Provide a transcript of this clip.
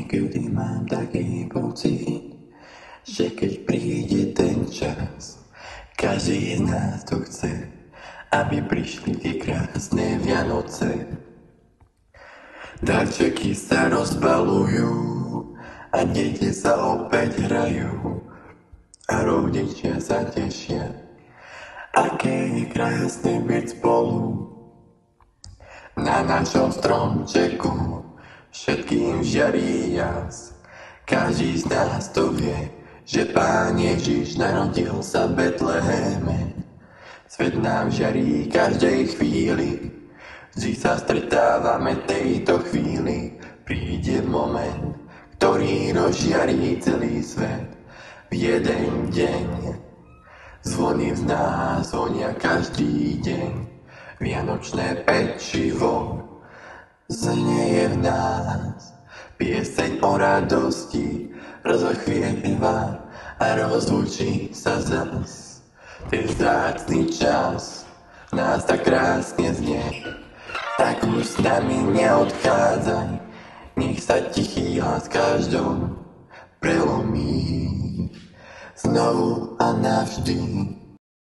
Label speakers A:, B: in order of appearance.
A: Niekedy mám taký pocit, že keď príde ten čas, každý z nás to chce, aby prišli tie krásne Vianoce. Darčeky sa rozbalujú a deti sa opäť hrajú a rodičia sa tešia, aké je krásne byť spolu. Na našom stromčeku všetkým žiarí jas, každý z nás to vie, že Pán Ježiš narodil sa v Betleheme. Svet nám žiarí každej chvíli, vždy sa stretávame tejto chvíli. Príde moment, ktorý rozžiarí celý svet v jeden deň. Zvony z nás zvonia každý deň, vianočné pečivo znie v nás. Pieseň o radosti rozochvieva a rozlúči sa zas. Ten vzácny čas nás tak krásne znie, tak už s nami neodchádzaj, nech sa tichý hlas každom prelomí znovu a navždy.